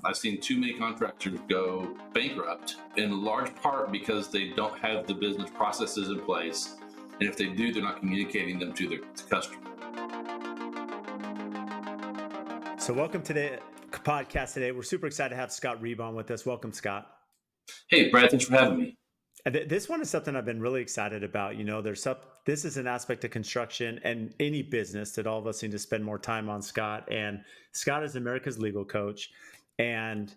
I've seen too many contractors go bankrupt, in large part because they don't have the business processes in place. And if they do, they're not communicating them to the customer. So welcome to the podcast today. We're super excited to have Scott Reib on with us. Welcome, Scott. Hey, Brad, thanks for having me. This one is something I've been really excited about. This is an aspect of construction and any business that all of us need to spend more time on, Scott. And Scott is America's legal coach. And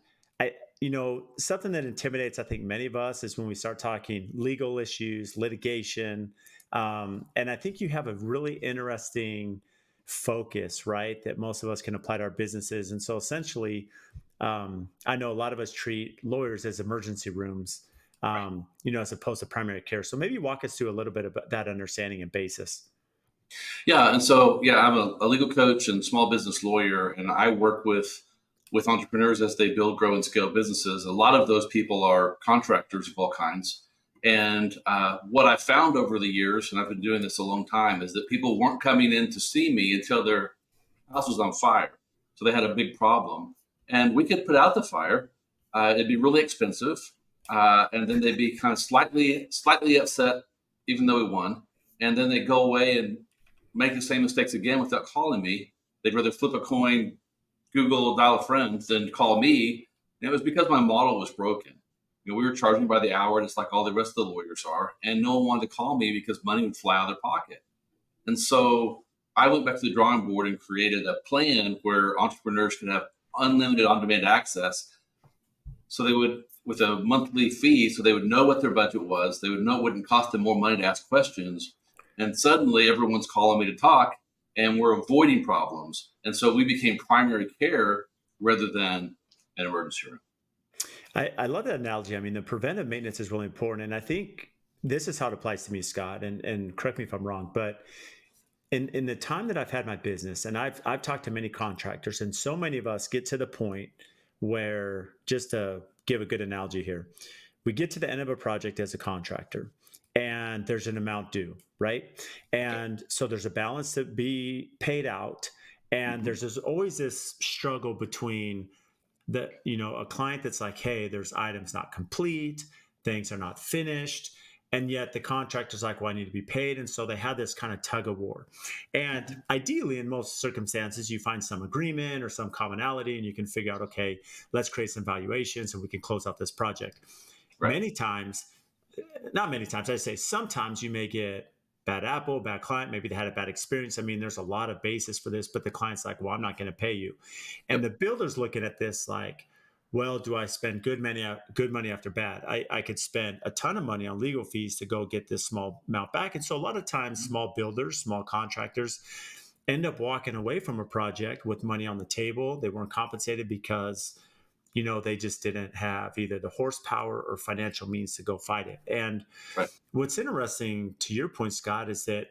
something that intimidates, I think, many of us is when we start talking legal issues, litigation. And I think you have a really interesting focus, right, that most of us can apply to our businesses. And so essentially, I know a lot of us treat lawyers as emergency rooms, as opposed to primary care. So maybe walk us through a little bit about that understanding and basis. Yeah. And so, I'm a legal coach and small business lawyer, and I work with entrepreneurs as they build, grow, and scale businesses. A lot of those people are contractors of all kinds. And what I found over the years, and I've been doing this a long time, is that people weren't coming in to see me until their house was on fire. So they had a big problem. And we could put out the fire. It'd be really expensive. And then they'd be kind of slightly upset, even though we won. And then they'd go away and make the same mistakes again without calling me. They'd rather flip a coin, Google, dial a friend, than call me. And it was because my model was broken. We were charging by the hour, just like all the rest of the lawyers are. And no one wanted to call me because money would fly out of their pocket. And so I went back to the drawing board and created a plan where entrepreneurs could have unlimited on-demand access. So they would, with a monthly fee, so they would know what their budget was. They would know it wouldn't cost them more money to ask questions. And suddenly everyone's calling me to talk, and we're avoiding problems. And so we became primary care rather than an emergency room. I love that analogy. I mean, the preventive maintenance is really important. And I think this is how it applies to me, Scott, and correct me if I'm wrong, but in the time that I've had my business, and I've talked to many contractors, and so many of us get to the point where, just to give a good analogy here, we get to the end of a project as a contractor and there's an amount due, right? And so there's a balance to be paid out. And there's always this struggle between a client that's like, hey, there's items not complete, things are not finished. And yet the contractor's like, well, I need to be paid. And so they have this kind of tug of war. And ideally, in most circumstances, you find some agreement or some commonality and you can figure out, okay, let's create some valuations and we can close out this project. Right. Not many times, I say sometimes you may get bad apple, bad client, maybe they had a bad experience. I mean, there's a lot of basis for this, but the client's like, well, I'm not going to pay you. And the builder's looking at this like, well, do I spend good money after bad? I could spend a ton of money on legal fees to go get this small amount back. And so a lot of times small builders, small contractors end up walking away from a project with money on the table. They weren't compensated because, they just didn't have either the horsepower or financial means to go fight it. And What's interesting to your point, Scott, is that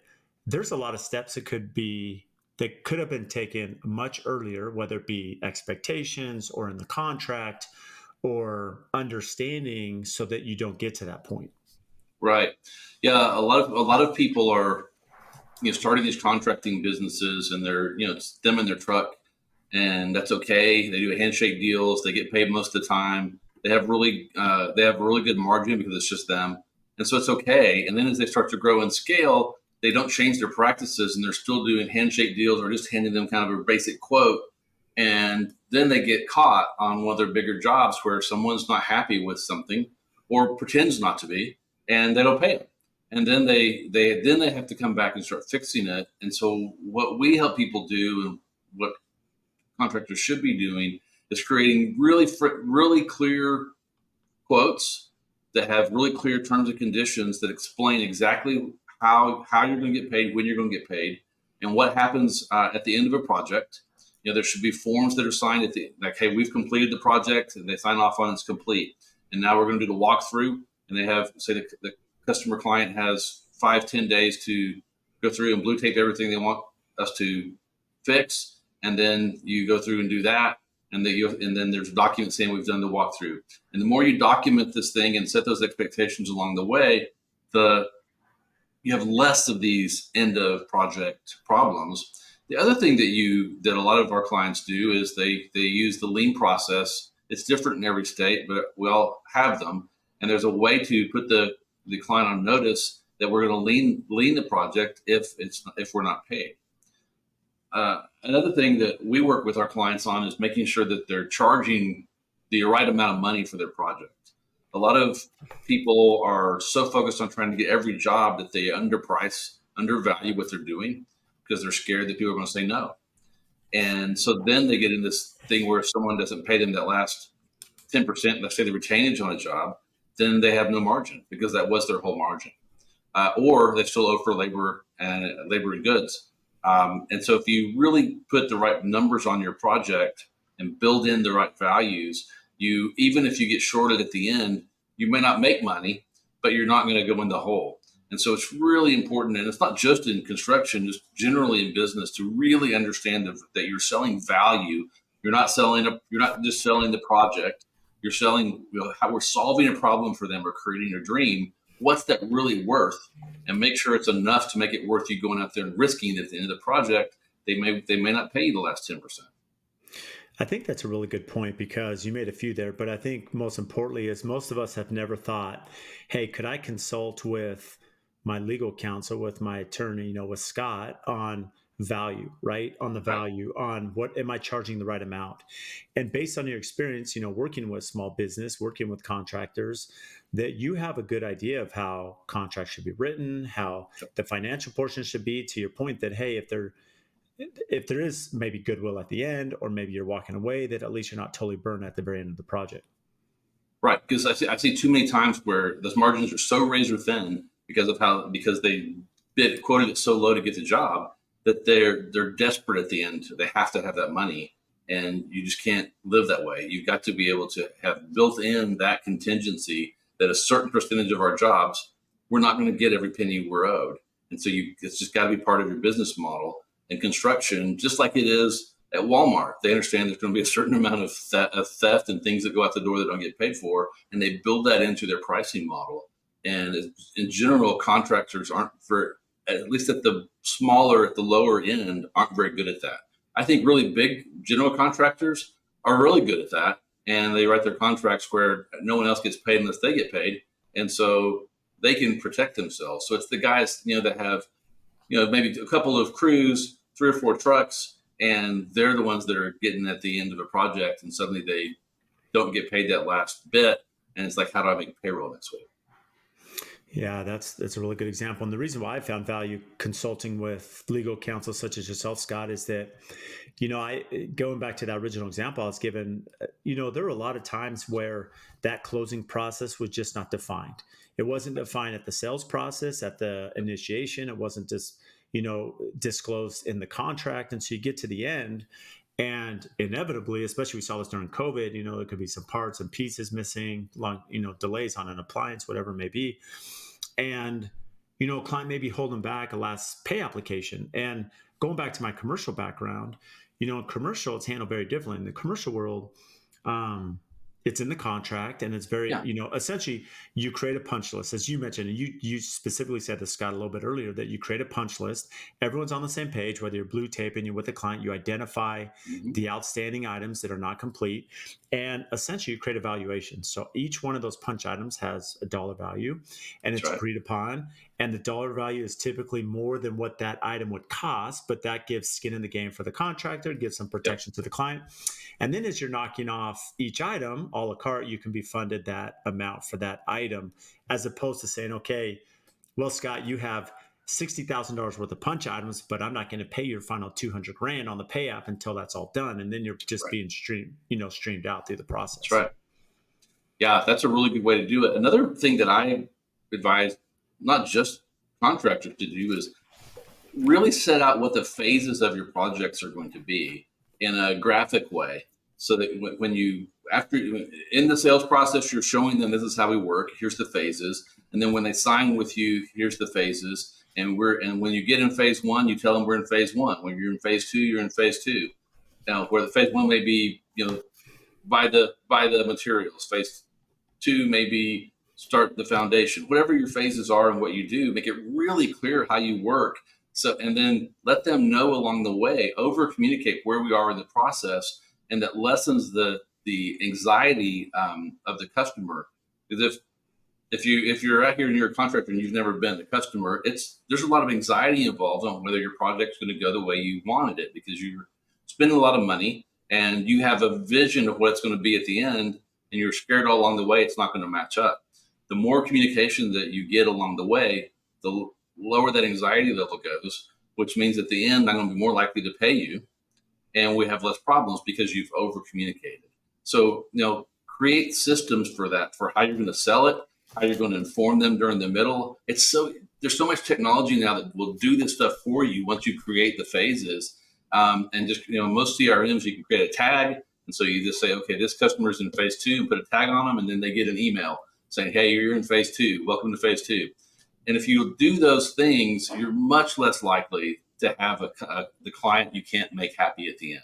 there's a lot of steps that could have been taken much earlier, whether it be expectations or in the contract or understanding, so that you don't get to that point. Right. Yeah. A lot of people are, starting these contracting businesses, and they're, it's them in their truck, and that's okay. They do handshake deals. They get paid most of the time. They have really good margin because it's just them. And so it's okay. And then as they start to grow and scale, they don't change their practices, and they're still doing handshake deals or just handing them kind of a basic quote. And then they get caught on one of their bigger jobs where someone's not happy with something or pretends not to be, and they don't pay them. And then they have to come back and start fixing it. And so what we help people do, and what contractors should be doing, is creating really clear quotes that have really clear terms and conditions that explain exactly how you're going to get paid, when you're going to get paid, and what happens at the end of a project. There should be forms that are signed at like, hey, we've completed the project, and they sign off on it's complete. And now we're going to do the walkthrough, and they have, say, the customer client has 5-10 days to go through and blue tape everything they want us to fix. And then you go through and do that. And then there's a document saying we've done the walkthrough. And the more you document this thing and set those expectations along the way, you have less of these end of project problems. The other thing that a lot of our clients do is they use the lean process It's different in every state, but we all have them. And there's a way to put the client on notice that we're going to lien the project if we're not paid. Another thing that we work with our clients on is making sure that they're charging the right amount of money for their project. A lot of people are so focused on trying to get every job that they undervalue what they're doing because they're scared that people are going to say no. And so then they get in this thing where if someone doesn't pay them that last 10%, let's say the retainage on a job, then they have no margin because that was their whole margin. Or they still owe for labor and goods. And so if you really put the right numbers on your project and build in the right values, even if you get shorted at the end, you may not make money, but you're not going to go in the hole. And so it's really important, and it's not just in construction, just generally in business, to really understand that you're selling value. You're not just selling the project. You're selling how we're solving a problem for them or creating a dream. What's that really worth? And make sure it's enough to make it worth you going out there and risking at the end of the project. They may not pay you the last 10%. I think that's a really good point because you made a few there, but I think most importantly is most of us have never thought, hey, could I consult with my legal counsel, with my attorney, with Scott on value, right? On the value, on what am I charging the right amount? And based on your experience, working with small business, working with contractors, that you have a good idea of how contracts should be written, how the financial portion should be, to your point that, hey, if there is maybe goodwill at the end, or maybe you're walking away, that at least you're not totally burned at the very end of the project. Right. Because I see too many times where those margins are so razor thin because they quoted it so low to get the job that they're desperate at the end. They have to have that money, and you just can't live that way. You've got to be able to have built in that contingency that a certain percentage of our jobs, we're not going to get every penny we're owed. And so it's just got to be part of your business model. And construction, just like it is at Walmart, they understand there's going to be a certain amount of theft and things that go out the door that don't get paid for, and they build that into their pricing model. And in general, contractors at least at the lower end, aren't very good at that. I think really big general contractors are really good at that, and they write their contracts where no one else gets paid unless they get paid, and so they can protect themselves. So it's the guys that have maybe a couple of crews, 3 or 4 trucks, and they're the ones that are getting at the end of a project, and suddenly they don't get paid that last bit, and it's like, how do I make payroll next week? Yeah, that's a really good example. And the reason why I found value consulting with legal counsel such as yourself, Scott, is that, going back to that original example I was given, there were a lot of times where that closing process was just not defined. It wasn't defined at the sales process, at the initiation. It wasn't just, disclosed in the contract. And so you get to the end, and inevitably, especially we saw this during COVID, there could be some parts and pieces missing, long, delays on an appliance, whatever it may be. And, a client may be holding back a last pay application. And going back to my commercial background, in commercial, it's handled very differently. In the commercial world, it's in the contract, and it's very, essentially you create a punch list, as you mentioned, and you specifically said to Scott a little bit earlier that you create a punch list. Everyone's on the same page, whether you're blue taping, you're with the client, you identify the outstanding items that are not complete, and essentially you create a valuation. So each one of those punch items has a dollar value, and it's agreed upon. And the dollar value is typically more than what that item would cost, but that gives skin in the game for the contractor, gives some protection to the client. And then as you're knocking off each item, a la carte, you can be funded that amount for that item, as opposed to saying, okay, well, Scott, you have $60,000 worth of punch items, but I'm not going to pay your final $200,000 on the pay app until that's all done. And then you're just being streamed out through the process. That's right. Yeah, that's a really good way to do it. Another thing that I advise not just contractors to do is really set out what the phases of your projects are going to be in a graphic way, so that when in the sales process, you're showing them this is how we work. Here's the phases, and then when they sign with you, here's the phases. And when you get in phase 1, you tell them we're in phase 1. When you're in phase 2, you're in phase 2. Now, where the phase 1 may be, buy the materials. Phase 2 may be start the foundation. Whatever your phases are and what you do, make it really clear how you work. So, and then let them know along the way, over communicate where we are in the process, and that lessens the the anxiety of the customer. Because if you're out here and you're a contractor and you've never been a customer, there's a lot of anxiety involved on whether your project's going to go the way you wanted it, because you're spending a lot of money and you have a vision of what it's going to be at the end, and you're scared all along the way it's not going to match up. The more communication that you get along the way, the lower that anxiety level goes, which means at the end I'm going to be more likely to pay you, and we have less problems because you've over communicated. So, create systems for that, for how you're going to sell it, how you're going to inform them during the middle. There's so much technology now that will do this stuff for you once you create the phases. And just, most CRMs, you can create a tag. And so you just say, okay, this customer's in phase 2, and put a tag on them. And then they get an email saying, hey, you're in phase 2. Welcome to phase 2. And if you do those things, you're much less likely to have the client you can't make happy at the end.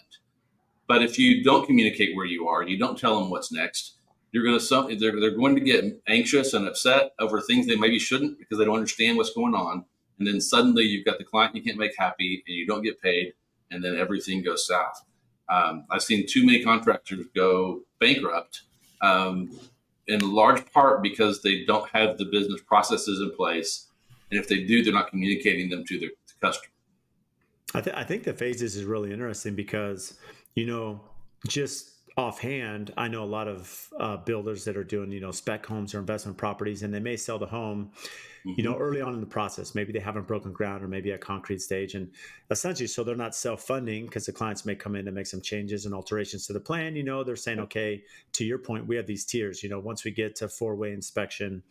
But if you don't communicate where you are, you don't tell them what's next, they're going to get anxious and upset over things they maybe shouldn't, because they don't understand what's going on. And then suddenly you've got the client you can't make happy, and you don't get paid, and then everything goes south. I've seen too many contractors go bankrupt, in large part because they don't have the business processes in place. And if they do, they're not communicating them to the customer. I think the phases is really interesting because, just offhand, I know a lot of builders that are doing, spec homes or investment properties, and they may sell the home, early on in the process. Maybe they haven't broken ground, or maybe at concrete stage. And essentially, so they're not self-funding, because the clients may come in and make some changes and alterations to the plan. They're saying, okay, to your point, we have these tiers. Once we get to 4-way inspection,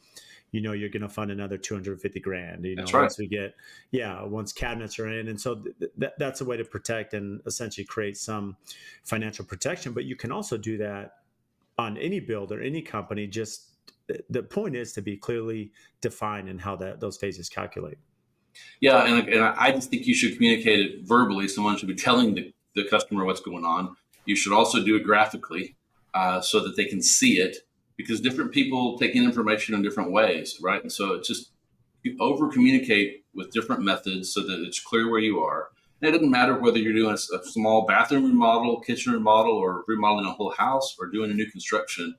you're going to fund another 250 grand, That's right. Once we get, once cabinets are in. And so that's a way to protect and essentially create some financial protection. But you can also do that on any build or any company. Just the point is to be clearly defined in how those phases calculate. Yeah. And I just think you should communicate it verbally. Someone should be telling the customer what's going on. You should also do it graphically, so that they can see it, because different people take in information in different ways, right? And so it's just, you over communicate with different methods so that it's clear where you are. And it doesn't matter whether you're doing a small bathroom remodel, kitchen remodel, or remodeling a whole house, or doing a new construction.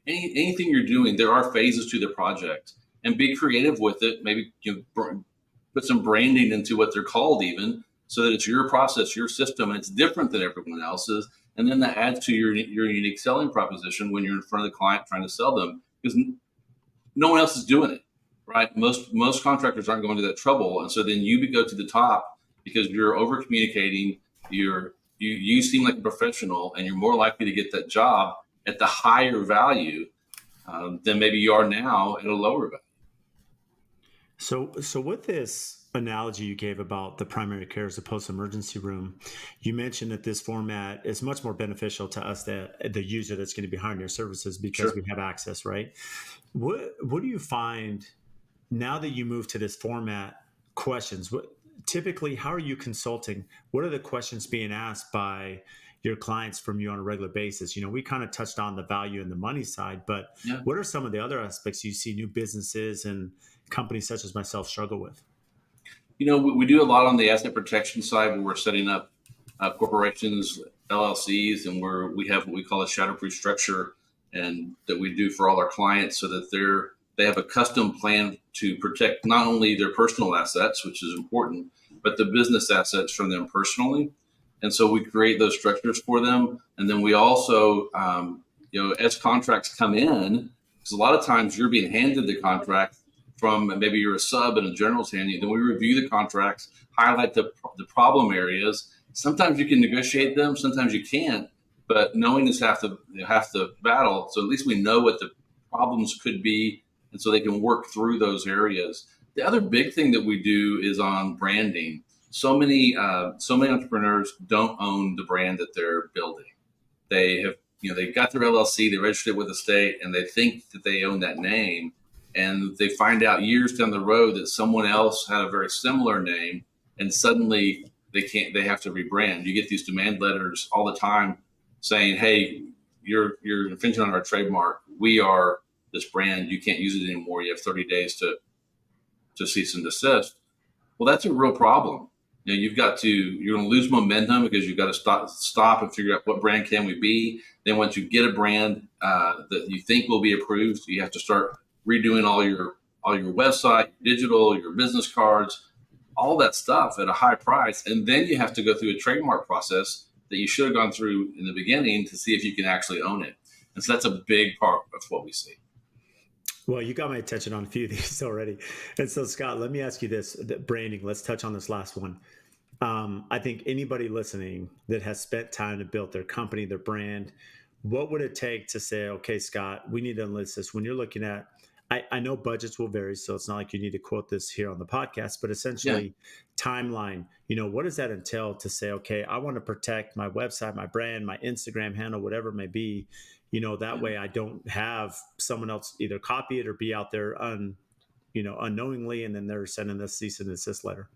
Anything you're doing, there are phases to the project, and be creative with it. Maybe put some branding into what they're called, even, so that it's your process, your system, and it's different than everyone else's. And then that adds to your unique selling proposition when you're in front of the client trying to sell them, because no one else is doing it, right? Most contractors aren't going to that trouble. And so then you go to the top because you're over communicating. You seem like a professional, and you're more likely to get that job at the higher value than maybe you are now at a lower value. So with this analogy you gave about the primary care as opposed to emergency room, you mentioned that this format is much more beneficial to us, the user that's going to be hiring your services, because we have access, right? What do you find now that you move to this format? Questions. Typically, how are you consulting? What are the questions being asked by your clients from you on a regular basis? We kind of touched on the value and the money side, but what are some of the other aspects you see new businesses and companies such as myself struggle with? We do a lot on the asset protection side, where we're setting up corporations, LLCs, and where we have what we call a Shatterproof structure, and that we do for all our clients, so that they have a custom plan to protect not only their personal assets, which is important, but the business assets from them personally. And so we create those structures for them. And then we also, as contracts come in, because a lot of times you're being handed the contract from, maybe you're a sub and a general's handing you, then we review the contracts, highlight the problem areas. Sometimes you can negotiate them, sometimes you can't, but knowing is half the battle. So at least we know what the problems could be, and so they can work through those areas. The other big thing that we do is on branding. So many entrepreneurs don't own the brand that they're building. They have, they got their LLC, they registered it with the state, and they think that they own that name. And they find out years down the road that someone else had a very similar name, and suddenly they have to rebrand. You get these demand letters all the time saying, hey, you're infringing on our trademark. We are this brand. You can't use it anymore. You have 30 days to cease and desist. Well, that's a real problem. you're going to lose momentum because you've got to stop and figure out what brand can we be. Then once you get a brand that you think will be approved, you have to start redoing all your website, digital, your business cards, all that stuff at a high price. And then you have to go through a trademark process that you should have gone through in the beginning to see if you can actually own it. And so that's a big part of what we see. Well, you got my attention on a few of these already. And so, Scott, let me ask you this: branding. Let's touch on this last one. I think anybody listening that has spent time to build their company, their brand, what would it take to say, okay, Scott, we need to enlist this? When you're looking at, I know budgets will vary, so it's not like you need to quote this here on the podcast, but essentially timeline, what does that entail to say, okay, I want to protect my website, my brand, my Instagram handle, whatever it may be, that way I don't have someone else either copy it or be out there unknowingly, and then they're sending this cease and desist letter.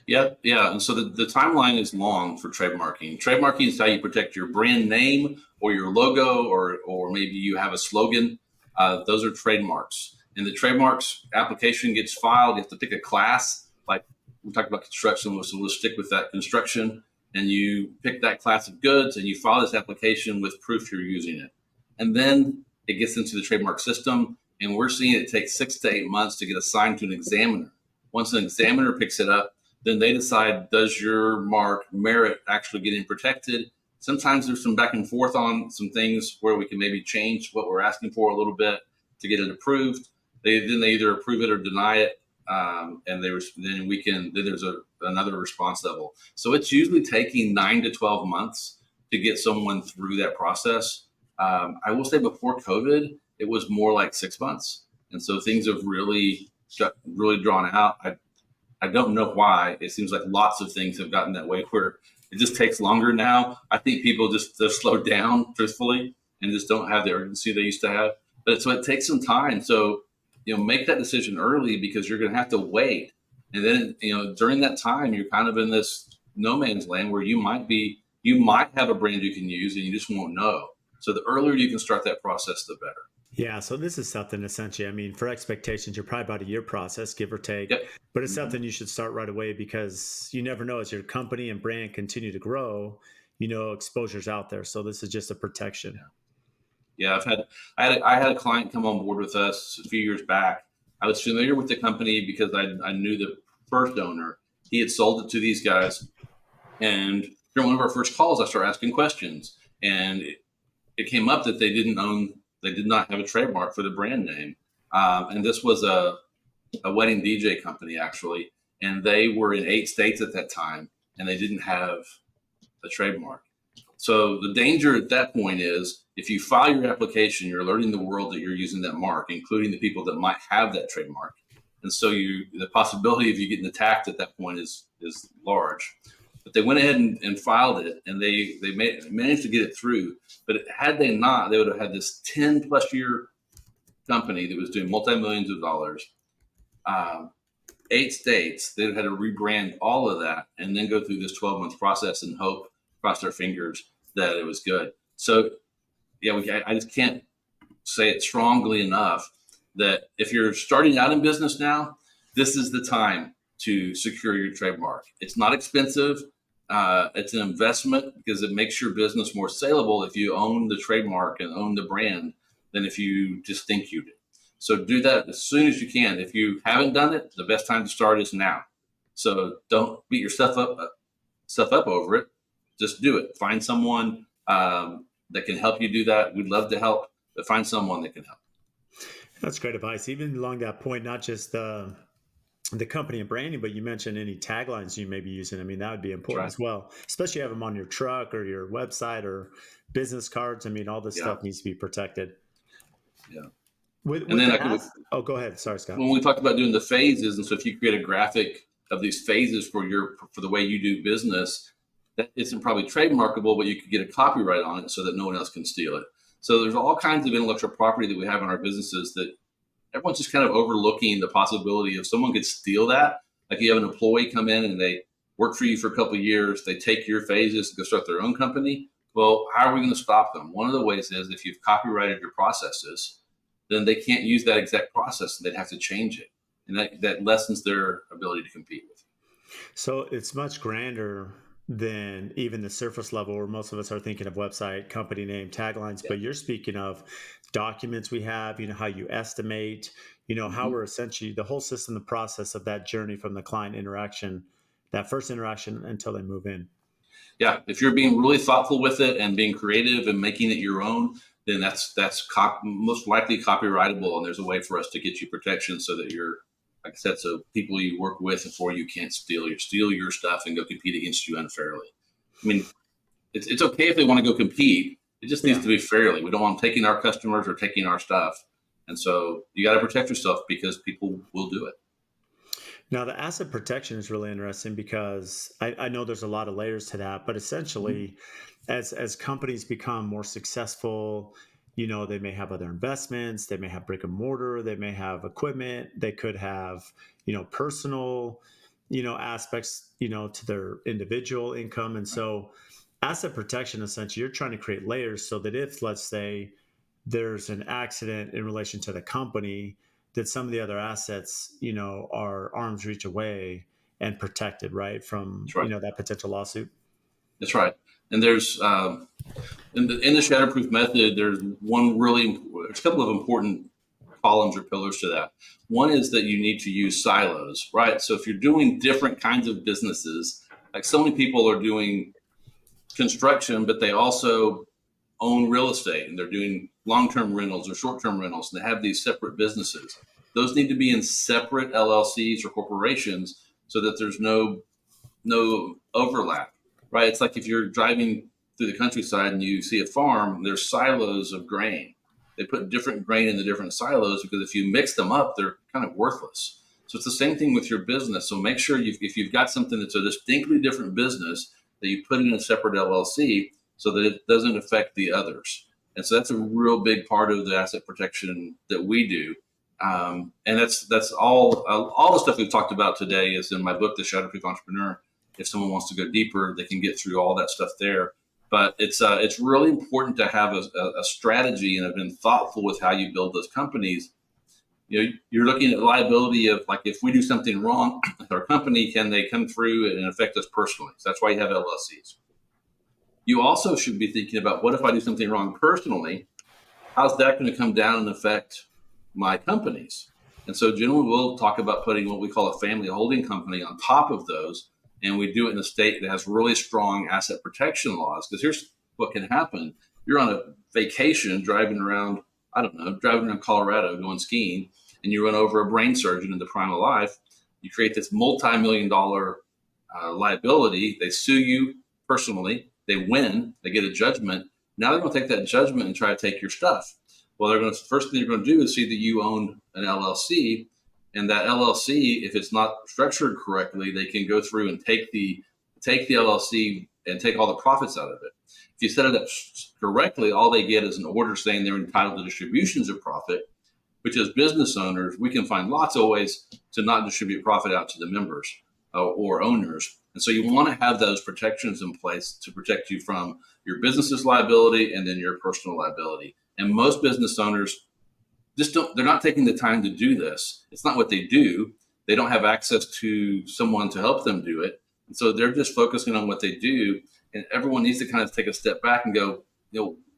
Yeah. And so the timeline is long for trademarking. Trademarking is how you protect your brand name or your logo, or maybe you have a slogan. Those are trademarks. And the trademarks application gets filed. You have to pick a class. Like we talked about construction, so we'll stick with that construction. And you pick that class of goods and you file this application with proof you're using it. And then it gets into the trademark system. And we're seeing it take 6 to 8 months to get assigned to an examiner. Once an examiner picks it up, then they decide, does your mark merit actually getting protected? Sometimes there's some back and forth on some things where we can maybe change what we're asking for a little bit to get it approved. Then they either approve it or deny it, and then there's another response level. So it's usually taking 9 to 12 months to get someone through that process. I will say before COVID, it was more like 6 months, and so things have really drawn out. I don't know why. It seems like lots of things have gotten that way where it just takes longer now. I think people just slowed down, truthfully, and just don't have the urgency they used to have. But so it takes some time. So, make that decision early because you're going to have to wait. And then, during that time, you're kind of in this no man's land where you might have a brand you can use and you just won't know. So the earlier you can start that process, the better. Yeah, so this is something essentially, for expectations, you're probably about a year process, give or take, Yep. But it's something you should start right away because you never know as your company and brand continue to grow, exposure's out there. So this is just a protection. Yeah, I had a client come on board with us a few years back. I was familiar with the company because I knew the first owner. He had sold it to these guys, and during one of our first calls, I started asking questions, and it came up that they did not have a trademark for the brand name, and this was a wedding DJ company actually, and they were in 8 states at that time, and they didn't have a trademark. So the danger at that point is if you file your application, you're alerting the world that you're using that mark, including the people that might have that trademark. And so the possibility of you getting attacked at that point is large. But they went ahead and filed it, and they managed to get it through. But had they not, they would have had this 10+ year company that was doing multi-millions of dollars, 8 states. They'd had to rebrand all of that and then go through this 12-month process and hope, cross their fingers, that it was good. So, I just can't say it strongly enough that if you're starting out in business now, this is the time to secure your trademark. It's not expensive. It's an investment because it makes your business more saleable if you own the trademark and own the brand than if you just think you do. So do that as soon as you can. If you haven't done it, the best time to start is now. So don't beat yourself up over it. Just do it. Find someone that can help you do that. We'd love to help, but find someone that can help. That's great advice. Even along that point, not just the company and branding, but you mentioned any taglines you may be using. That would be important as well, especially have them on your truck or your website or business cards. All this stuff needs to be protected. Yeah. Go ahead. Sorry, Scott. When we talked about doing the phases, and so if you create a graphic of these phases for the way you do business, that isn't probably trademarkable, but you could get a copyright on it so that no one else can steal it. So there's all kinds of intellectual property that we have in our businesses that everyone's just kind of overlooking the possibility of someone could steal that. Like you have an employee come in and they work for you for a couple of years, they take your phases to go start their own company. Well, how are we going to stop them? One of the ways is if you've copyrighted your processes, then they can't use that exact process and they'd have to change it. And that lessens their ability to compete with you. So it's much grander than even the surface level where most of us are thinking of website, company name, taglines, Yeah. but you're speaking of documents we have, how you estimate, how Hmm. we're essentially the whole system, the process of that journey from the client interaction, that first interaction until they move in. Yeah, if you're being really thoughtful with it and being creative and making it your own, then most likely copyrightable, and there's a way for us to get you protection so that you're, like I said, so people you work with and for you can't steal your stuff and go compete against you unfairly. I mean, it's okay if they want to go compete. It just needs Yeah. to be fairly. We don't want them taking our customers or taking our stuff, and so you got to protect yourself because people will do it. Now, the asset protection is really interesting because I know there's a lot of layers to that, but Mhm. essentially, as companies become more successful, they may have other investments, they may have brick and mortar, they may have equipment, they could have, personal, aspects, to their individual income. And so, asset protection, essentially, you're trying to create layers so that if, let's say, there's an accident in relation to the company, that some of the other assets, are arm's reach away and protected, right, from That's right. that potential lawsuit. That's right. And there's in the Shatterproof method, there's a couple of important columns or pillars to that. One is that you need to use silos, right? So if you're doing different kinds of businesses, like so many people are doing construction, but they also own real estate and they're doing long-term rentals or short-term rentals, and they have these separate businesses. Those need to be in separate LLCs or corporations so that there's no overlap, right? It's like if you're driving through the countryside and you see a farm, there's silos of grain. They put different grain in the different silos because if you mix them up, they're kind of worthless. So it's the same thing with your business. So make sure if you've got something that's a distinctly different business, that you put it in a separate LLC so that it doesn't affect the others. And so that's a real big part of the asset protection that we do. And that's all the stuff we've talked about today is in my book, The Shatterproof Entrepreneur. If someone wants to go deeper, they can get through all that stuff there. But it's really important to have a strategy and have been thoughtful with how you build those companies. You're looking at liability of, like, if we do something wrong with our company, can they come through and affect us personally? So that's why you have LLCs. You also should be thinking about, what if I do something wrong personally? How's that going to come down and affect my companies? And so generally we'll talk about putting what we call a family holding company on top of those. And we do it in a state that has really strong asset protection laws. Because here's what can happen. You're on a vacation driving around, I don't know, driving around Colorado going skiing, and you run over a brain surgeon in the prime of life. You create this multi-million-dollar liability. They sue you personally. They win. They get a judgment. Now they're going to take that judgment and try to take your stuff. Well, first thing they're going to do is see that you own an LLC, and that LLC, if it's not structured correctly, they can go through and take the LLC and take all the profits out of it. If you set it up correctly, all they get is an order saying they're entitled to distributions of profit, which, as business owners, we can find lots of ways to not distribute profit out to the members or owners. And so you want to have those protections in place to protect you from your business's liability and then your personal liability. And most business owners they're not taking the time to do this. It's not what they do. They don't have access to someone to help them do it. And so they're just focusing on what they do. And everyone needs to kind of take a step back and go,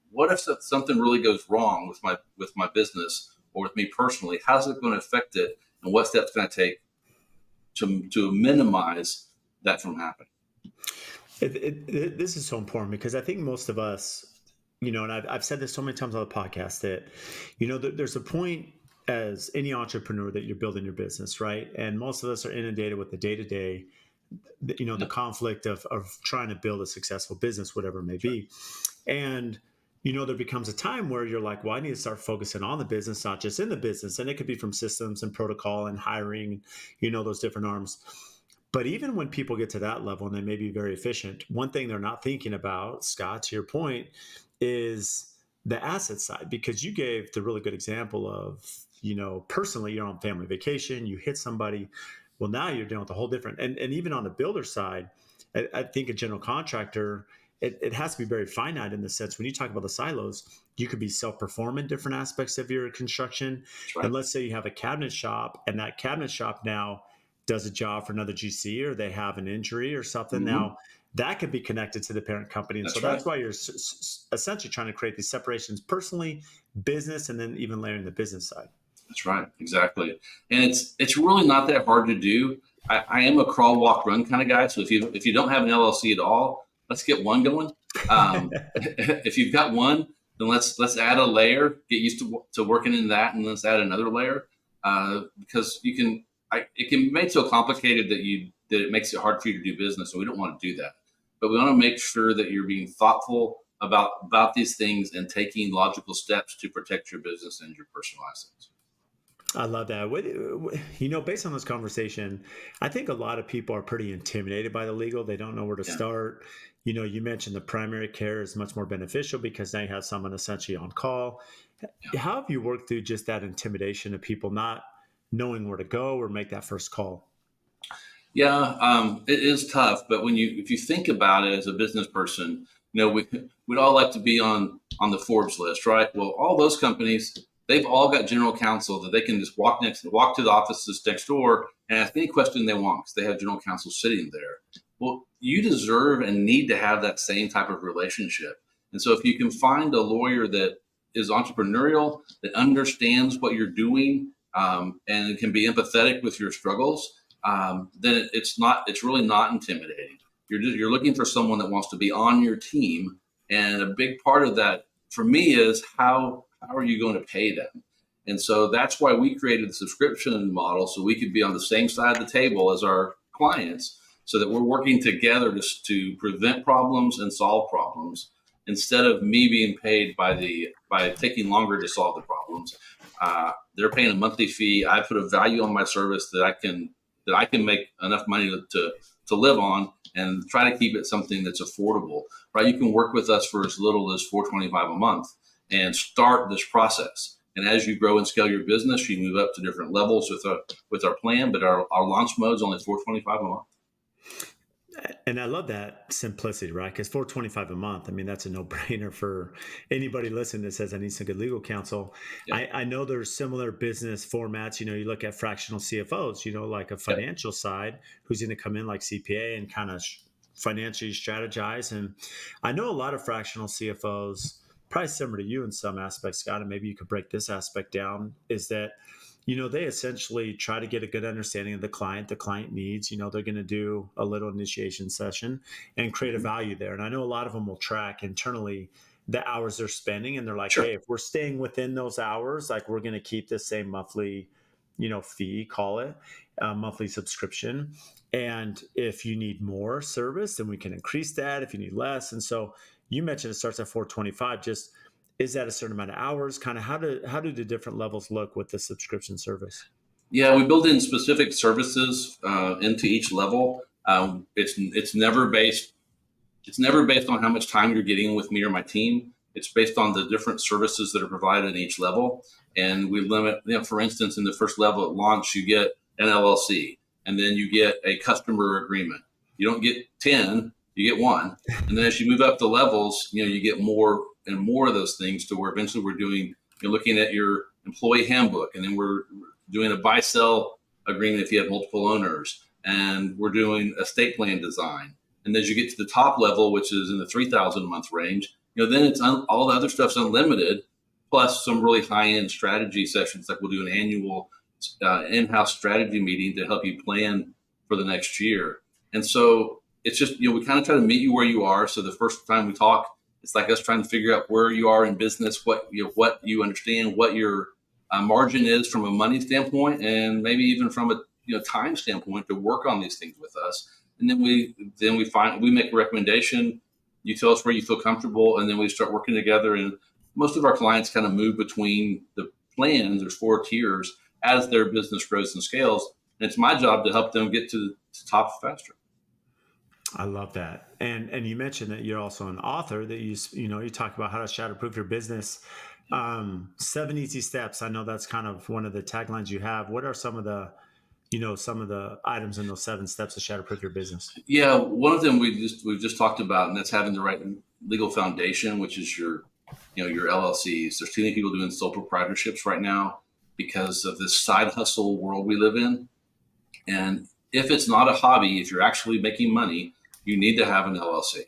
what if something really goes wrong with my business or with me personally? How's it going to affect it? And what steps can I take to minimize that from happening? This is so important because I think most of us, and I've said this so many times on the podcast that, there's a point as any entrepreneur that you're building your business, right? And most of us are inundated with the day to day, the Yeah, conflict of trying to build a successful business, whatever it may that's right. be. And, there becomes a time where you're like, well, I need to start focusing on the business, not just in the business. And it could be from systems and protocol and hiring, those different arms. But even when people get to that level and they may be very efficient, one thing they're not thinking about, Scott, to your point, is the asset side, because you gave the really good example of, personally, you're on family vacation, you hit somebody. Well, now you're dealing with a whole different, and even on the builder side, I think a general contractor, it has to be very finite in the sense when you talk about the silos, you could be self-perform in different aspects of your construction. That's And right. let's say you have a cabinet shop, and that cabinet shop now does a job for another GC, or they have an injury or something. Hmm. Now that could be connected to the parent company. And so That's right. that's why you're essentially trying to create these separations, personally, business, and then even layering the business side. That's right. Exactly. And it's really not that hard to do. I am a crawl, walk, run kind of guy. So if you don't have an LLC at all, let's get one going. If you've got one, then let's add a layer. Get used to working in that, and let's add another layer, because it can be made so complicated that it makes it hard for you to do business. And we don't want to do that. But we want to make sure that you're being thoughtful about these things and taking logical steps to protect your business and your personal assets. I love that. Based on this conversation, I think a lot of people are pretty intimidated by the legal. They don't know where to Yeah. start. You mentioned the primary care is much more beneficial because now you have someone essentially on call. Yeah. How have you worked through just that intimidation of people not knowing where to go or make that first call? Yeah, it is tough, but if you think about it as a business person, we'd all like to be on the Forbes list, right? Well, all those companies, they've all got general counsel that they can just walk to the offices next door and ask any question they want because they have general counsel sitting there. Well, you deserve and need to have that same type of relationship. And so if you can find a lawyer that is entrepreneurial, that understands what you're doing, and can be empathetic with your struggles, then it's really not intimidating. You're looking for someone that wants to be on your team, and a big part of that for me is how are you going to pay them? And so that's why we created the subscription model, so we could be on the same side of the table as our clients, so that we're working together to prevent problems and solve problems instead of me being paid by taking longer to solve the problems. They're paying a monthly fee. I put a value on my service that I can make enough money to live on, and try to keep it something that's affordable. Right? You can work with us for as little as $425 a month and start this process. And as you grow and scale your business, you move up to different levels with our plan. But our launch mode is only $425 a month. And I love that simplicity, right? Because $425 a month, I mean, that's a no-brainer for anybody listening that says I need some good legal counsel. Yeah. I know there's similar business formats. You look at fractional CFOs, like a Yeah. financial side who's going to come in like CPA and kind of financially strategize. And I know a lot of fractional CFOs, probably similar to you in some aspects, Scott, and maybe you could break this aspect down, is that they essentially try to get a good understanding of the client needs. They're going to do a little initiation session and create a Mhm. value there. And I know a lot of them will track internally the hours they're spending. And they're like, Sure. hey, if we're staying within those hours, like we're going to keep the same monthly, fee, call it monthly subscription. And if you need more service, then we can increase that if you need less. And so you mentioned it starts at 425. Just is that a certain amount of hours? Kind of how do the different levels look with the subscription service? Yeah, we build in specific services into each level. It's never based on how much time you're getting with me or my team. It's based on the different services that are provided in each level. And we limit, for instance, in the first level at launch, you get an LLC, and then you get a customer agreement. You don't get 10, you get one. And then as you move up the levels, you get more and more of those things, to where eventually you're looking at your employee handbook, and then we're doing a buy sell agreement if you have multiple owners, and we're doing estate plan design. And as you get to the top level, which is in the 3,000 a month range, then all the other stuff's unlimited, plus some really high end strategy sessions. Like we'll do an annual in-house strategy meeting to help you plan for the next year. And so it's just, we kind of try to meet you where you are. So the first time we talk, it's like us trying to figure out where you are in business, what you understand, what your margin is from a money standpoint, and maybe even from a time standpoint, to work on these things with us. And then we make a recommendation. You tell us where you feel comfortable, and then we start working together. And most of our clients kind of move between the plans. There's 4 tiers as their business grows and scales, and it's my job to help them get to the top faster. I love that. And you mentioned that you're also an author, that you talk about how to shatterproof your business. 7 easy steps. I know that's kind of one of the taglines you have. What are some of the items in those 7 steps to shatterproof your business? Yeah, one of them we've just talked about, and that's having the right legal foundation, which is your LLCs. There's too many people doing sole proprietorships right now because of this side hustle world we live in. And if it's not a hobby, if you're actually making money, you need to have an LLC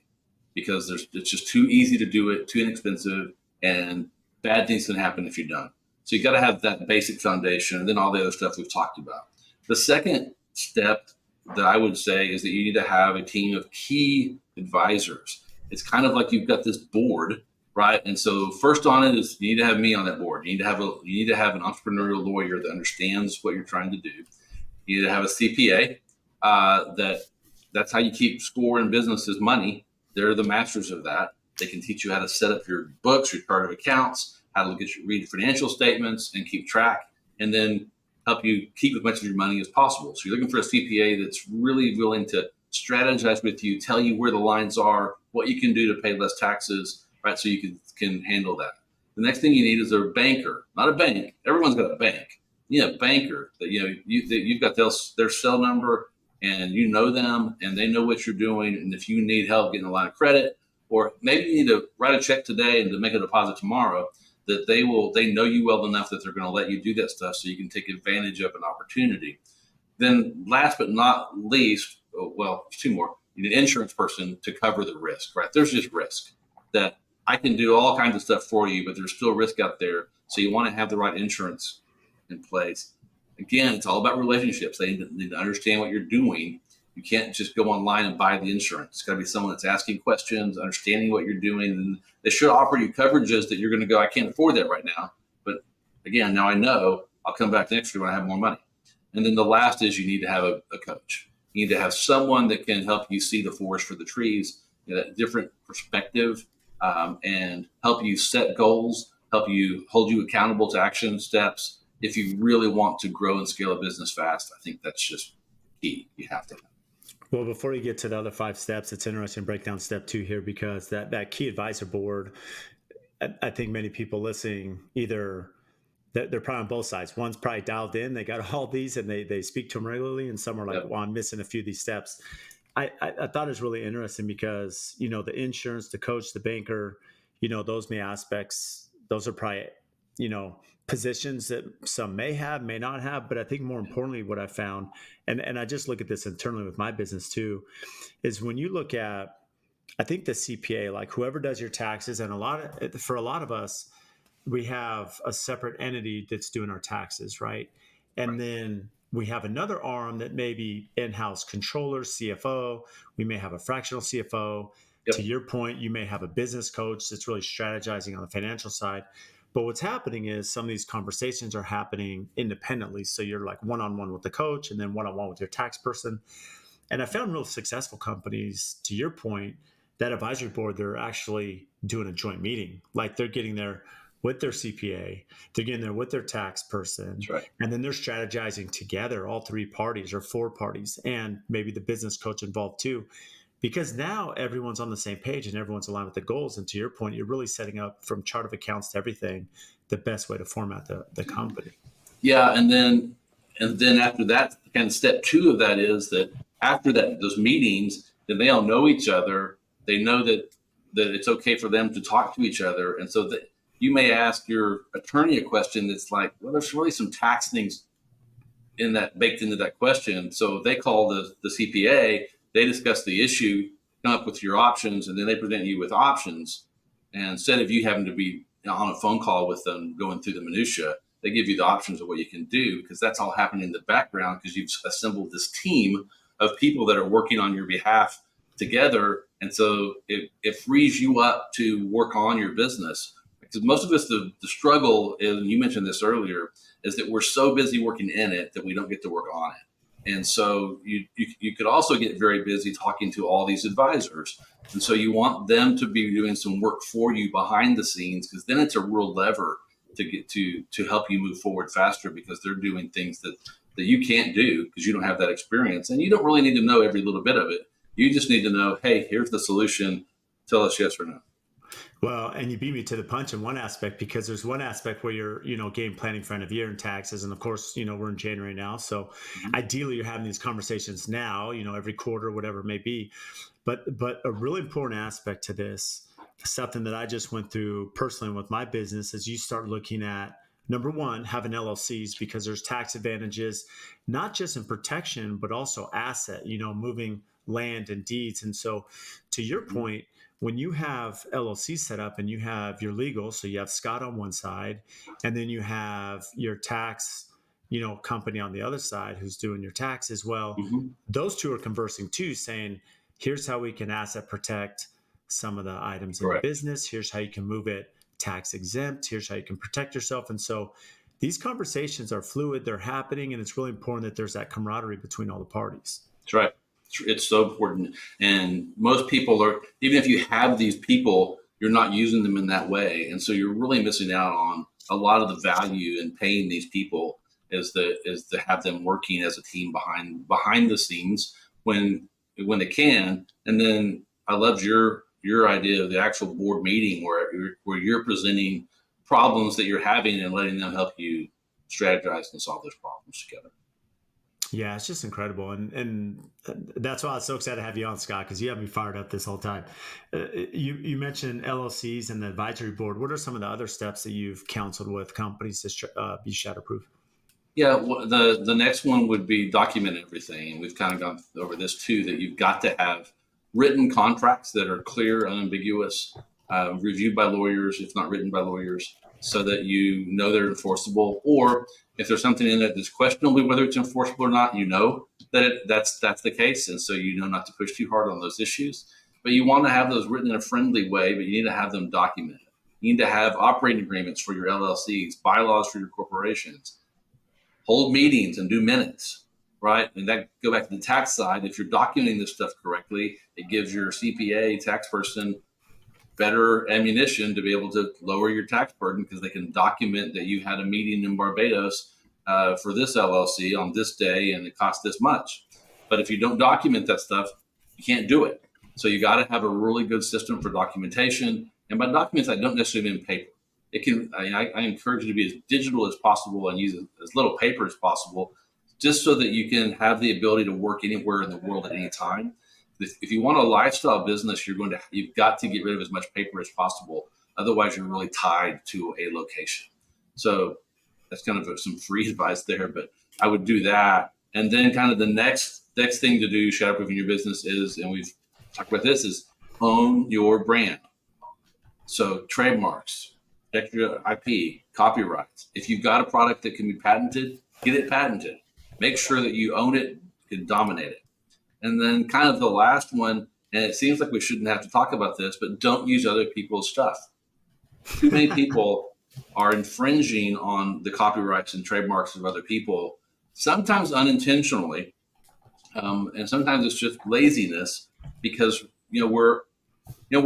because it's just too easy to do it, too inexpensive, and bad things can happen if you don't. So you got to have that basic foundation, and then all the other stuff we've talked about. The second step that I would say is that you need to have a team of key advisors. It's kind of like you've got this board, right? And so first on it is you need to have me on that board. You need to have an entrepreneurial lawyer that understands what you're trying to do. You need to have a CPA. That's how you keep score in business is money. They're the masters of that. They can teach you how to set up your books, your chart of accounts, how to read financial statements and keep track, and then help you keep as much of your money as possible. So you're looking for a CPA that's really willing to strategize with you, tell you where the lines are, what you can do to pay less taxes, right? So you can handle that. The next thing you need is a banker, not a bank. Everyone's got a bank. You know, a banker that you've got their cell number and you know them and they know what you're doing. And if you need help getting a line of credit, or maybe you need to write a check today and to make a deposit tomorrow, that they know you well enough that they're going to let you do that stuff so you can take advantage of an opportunity. Then last but not least, well, there's two more. You need an insurance person to cover the risk, right? There's just risk that I can do all kinds of stuff for you, but there's still risk out there. So you want to have the right insurance in place. Again, it's all about relationships. They need to understand what you're doing. You can't just go online and buy the insurance. It's got to be someone that's asking questions, understanding what you're doing, and they should offer you coverages that you're going to go, I can't afford that right now. But again, now I know I'll come back next year when I have more money. And then the last is you need to have a coach. You need to have someone that can help you see the forest for the trees, that different perspective, and help you set goals, help you hold you accountable to action steps. If you really want to grow and scale a business fast, I think that's just key. You have to. Well, before you get to the other 5 steps, it's interesting to break down step 2 here because that key advisor board, I think many people listening either they're probably on both sides. One's probably dialed in, they got all these and they speak to them regularly, and some are like, well, I'm missing a few of these steps. I thought it was really interesting because, the insurance, the coach, the banker, those aspects, those are probably, positions that some may have, may not have. But I think more importantly, what I found, and I just look at this internally with my business too, is when you look at, I think the CPA, like whoever does your taxes, and for a lot of us, we have a separate entity that's doing our taxes, right? And then we have another arm that may be in-house controller, CFO. We may have a fractional CFO. Yep. To your point, you may have a business coach that's really strategizing on the financial side. But what's happening is some of these conversations are happening independently. So you're like one-on-one with the coach and then one-on-one with your tax person. And I found real successful companies, to your point, that advisory board, they're actually doing a joint meeting. Like they're getting there with their CPA, they're getting there with their tax person, right. And then they're strategizing together, all 3 parties or 4 parties, and maybe the business coach involved too. Because now everyone's on the same page and everyone's aligned with the goals. And to your point, you're really setting up from chart of accounts to everything, the best way to format the company. Yeah. And then after that, kind of step 2 of that is that after those meetings, then they all know each other. They know that it's okay for them to talk to each other. And so that you may ask your attorney a question that's like, well, there's really some tax things baked into that question. So they call the CPA, they discuss the issue, come up with your options, and then they present you with options. And instead of you having to be on a phone call with them going through the minutia, they give you the options of what you can do, because that's all happening in the background because you've assembled this team of people that are working on your behalf together. And so it frees you up to work on your business. Because most of us, the struggle is, and you mentioned this earlier, is that we're so busy working in it that we don't get to work on it. And so you could also get very busy talking to all these advisors. And so you want them to be doing some work for you behind the scenes, because then it's a real lever to get to help you move forward faster, because they're doing things that you can't do because you don't have that experience. And you don't really need to know every little bit of it. You just need to know, hey, here's the solution. Tell us yes or no. Well, and you beat me to the punch in one aspect, because there's one aspect where you're, game planning for end of year and taxes. And of course, we're in January now. So ideally you're having these conversations now, every quarter, whatever it may be. But a really important aspect to this, something that I just went through personally with my business, is you start looking at number one, having LLCs because there's tax advantages, not just in protection, but also asset, moving land and deeds. And so, to your Mhm. point, when you have LLC set up and you have your legal, so you have Scott on one side, and then you have your tax, company on the other side who's doing your tax as well. Mhm. Those two are conversing too, saying, here's how we can asset protect some of the items in the Correct. business. Here's how you can move it tax exempt. Here's how you can protect yourself. And so these conversations are fluid, they're happening, and it's really important that there's that camaraderie between all the parties. That's right. It's so important. And most people are, even if you have these people, you're not using them in that way. And so you're really missing out on a lot of the value in paying these people is to have them working as a team behind the scenes when they can. And then I loved your idea of the actual board meeting where you're presenting problems that you're having and letting them help you strategize and solve those problems together. Yeah, it's just incredible, and that's why I was so excited to have you on, Scott, because you have me fired up this whole time. You mentioned LLCs and the advisory board. What are some of the other steps that you've counseled with companies to be shatterproof? Yeah, the next one would be document everything. We've kind of gone over this too, that you've got to have written contracts that are clear, unambiguous, reviewed by lawyers, if not written by lawyers, so that you know they're enforceable. Or if there's something in it that's questionable whether it's enforceable or not, you know that that's the case, and so you know not to push too hard on those issues. But you want to have those written in a friendly way, but you need to have them documented. You need to have operating agreements for your LLCs, bylaws for your corporations, hold meetings and do minutes, right? And that go back to the tax side. If you're documenting this stuff correctly, it gives your CPA tax person better ammunition to be able to lower your tax burden because they can document that you had a meeting in Barbados for this LLC on this day and it cost this much. But if you don't document that stuff, you can't do it. So you got to have a really good system for documentation. And by documents, I don't necessarily mean paper. It can. I encourage you to be as digital as possible and use as little paper as possible, just so that you can have the ability to work anywhere in the world at any time. If you want a lifestyle business, you've got to get rid of as much paper as possible. Otherwise, you're really tied to a location. So that's kind of some free advice there, but I would do that. And then kind of the next thing to do, shatterproofing your business is, and we've talked about this, is own your brand. So trademarks, protect your IP, copyrights. If you've got a product that can be patented, get it patented. Make sure that you own it, can dominate it. And then kind of the last one, and it seems like we shouldn't have to talk about this, but don't use other people's stuff. Too many people are infringing on the copyrights and trademarks of other people, sometimes unintentionally, and sometimes it's just laziness because we're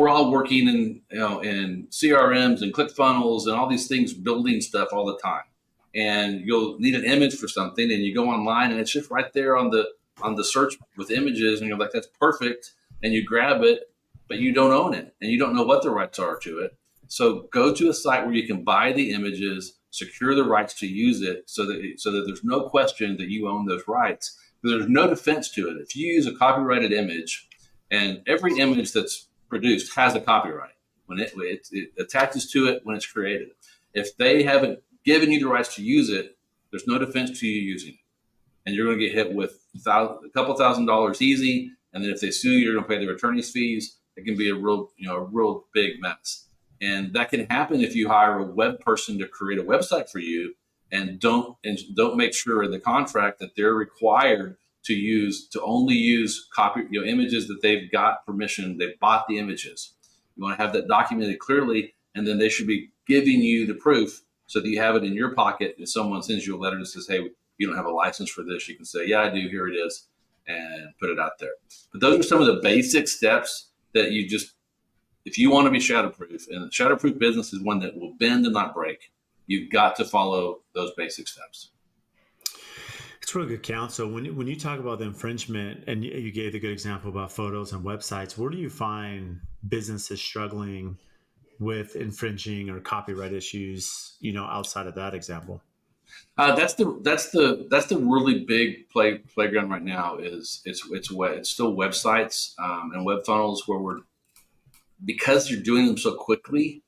all working in CRMs and ClickFunnels and all these things, building stuff all the time. And you'll need an image for something, and you go online, and it's just right there on the search with images, and you're like, that's perfect, and you grab it, but you don't own it, and you don't know what the rights are to it. So go to a site where you can buy the images, secure the rights to use it, so that there's no question that you own those rights. There's no defense to it. If you use a copyrighted image, and every image that's produced has a copyright when it attaches to it when it's created. If they haven't given you the rights to use it, there's no defense to you using it, and you're going to get hit with a couple $1,000s easy. And then if they sue you, you're going to pay their attorney's fees. It can be a real big mess, and that can happen if you hire a web person to create a website for you and don't make sure in the contract that they're required to only use images that they've got permission. They've bought the images. You want to have that documented clearly, and then they should be giving you the proof so that you have it in your pocket. If someone sends you a letter that says, "Hey, you don't have a license for this," you can say, "Yeah, I do. Here it is," and put it out there. But those are some of the basic steps that if you want to be shatterproof, and shatterproof business is one that will bend and not break, you've got to follow those basic steps. It's really good counsel. When you talk about the infringement, and you gave the good example about photos and websites, where do you find businesses struggling with infringing or copyright issues? Outside of that example. That's the really big playground right now. It's still websites and web funnels where because you're doing them so quickly.